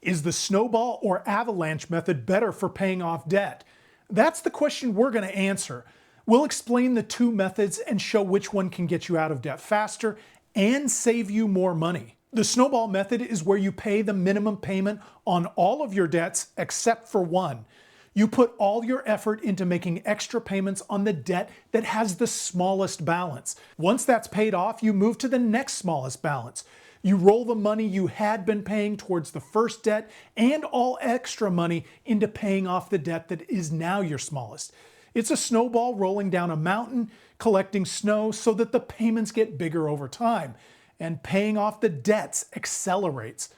Is the Snowball or Avalanche method better for paying off debt? That's the question we're going to answer. We'll explain the two methods and show which one can get you out of debt faster and save you more money. The Snowball method is where you pay the minimum payment on all of your debts except for one. You put all your effort into making extra payments on the debt that has the smallest balance. Once that's paid off, you move to the next smallest balance. You roll the money you had been paying towards the first debt and all extra money into paying off the debt that is now your smallest. It's a snowball rolling down a mountain, collecting snow so that the payments get bigger over time, and paying off the debts accelerates.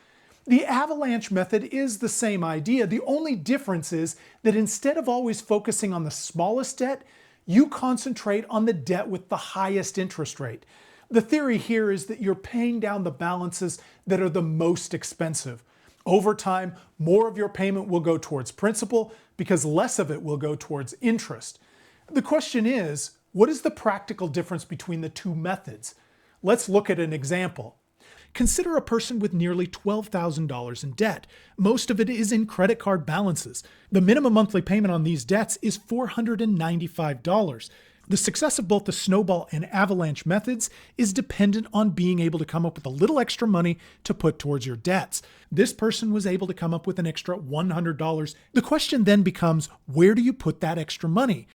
The avalanche method is the same idea. The only difference is that instead of always focusing on the smallest debt, you concentrate on the debt with the highest interest rate. The theory here is that you're paying down the balances that are the most expensive. Over time, more of your payment will go towards principal because less of it will go towards interest. The question is, what is the practical difference between the two methods? Let's look at an example. Consider a person with nearly $12,000 in debt. Most of it is in credit card balances. The minimum monthly payment on these debts is $495. The success of both the Snowball and Avalanche methods is dependent on being able to come up with a little extra money to put towards your debts. This person was able to come up with an extra $100. The question then becomes, where do you put that extra money?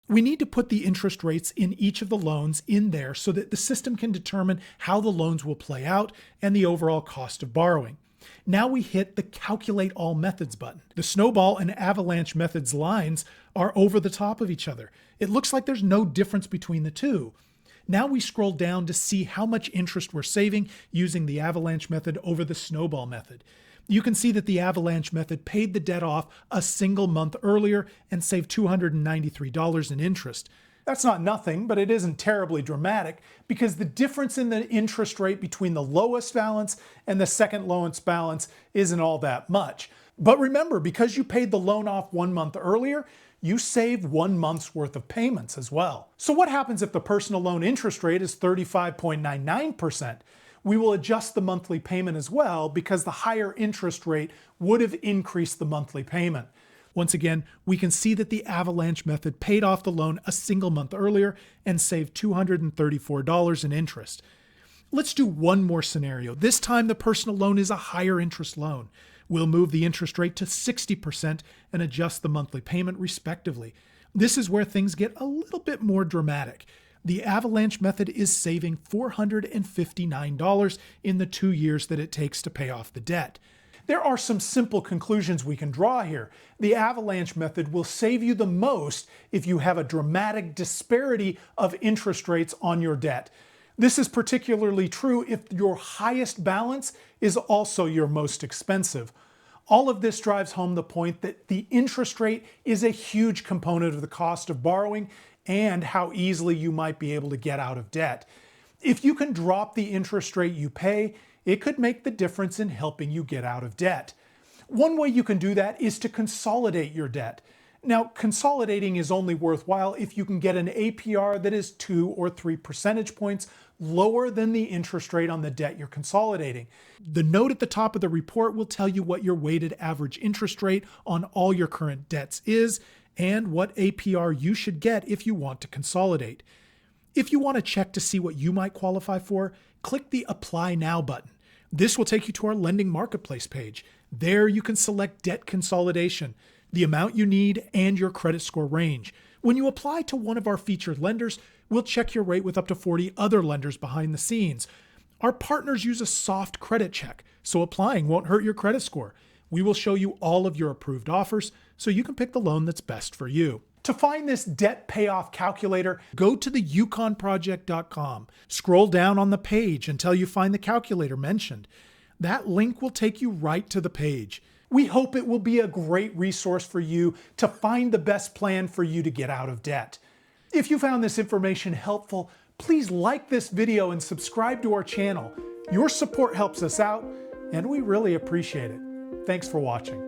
We need to put the interest rates in each of the loans in there so that the system can determine how the loans will play out and the overall cost of borrowing. Now we hit the Calculate All Methods button. The Snowball and Avalanche methods lines are over the top of each other. It looks like there's no difference between the two. Now we scroll down to see how much interest we're saving using the Avalanche method over the Snowball method. You can see that the Avalanche method paid the debt off a single month earlier and saved $293 in interest. That's not nothing, but it isn't terribly dramatic because the difference in the interest rate between the lowest balance and the second lowest balance isn't all that much. But remember, because you paid the loan off 1 month earlier, you save 1 month's worth of payments as well. So what happens if the personal loan interest rate is 35.99%? We will adjust the monthly payment as well because the higher interest rate would have increased the monthly payment. Once again, we can see that the Avalanche method paid off the loan a single month earlier and saved $234 in interest. Let's do one more scenario. This time the personal loan is a higher interest loan. We'll move the interest rate to 60% and adjust the monthly payment respectively. This is where things get a little bit more dramatic. The Avalanche method is saving $459 in the 2 years that it takes to pay off the debt. There are some simple conclusions we can draw here. The Avalanche method will save you the most if you have a dramatic disparity of interest rates on your debt. This is particularly true if your highest balance is also your most expensive. All of this drives home the point that the interest rate is a huge component of the cost of borrowing and how easily you might be able to get out of debt. If you can drop the interest rate you pay, it could make the difference in helping you get out of debt. One way you can do that is to consolidate your debt. Now, consolidating is only worthwhile if you can get an APR that is 2 or 3 percentage points lower than the interest rate on the debt you're consolidating. The note at the top of the report will tell you what your weighted average interest rate on all your current debts is and what APR you should get if you want to consolidate. If you want to check to see what you might qualify for, click the Apply Now button. This will take you to our lending marketplace page. There you can select debt consolidation, the amount you need, and your credit score range. When you apply to one of our featured lenders, we'll check your rate with up to 40 other lenders behind the scenes. Our partners use a soft credit check, so applying won't hurt your credit score. We will show you all of your approved offers so you can pick the loan that's best for you. To find this debt payoff calculator, go to the yukonproject.com. Scroll down on the page until you find the calculator mentioned. That link will take you right to the page. We hope it will be a great resource for you to find the best plan for you to get out of debt. If you found this information helpful, please like this video and subscribe to our channel. Your support helps us out, and we really appreciate it. Thanks for watching.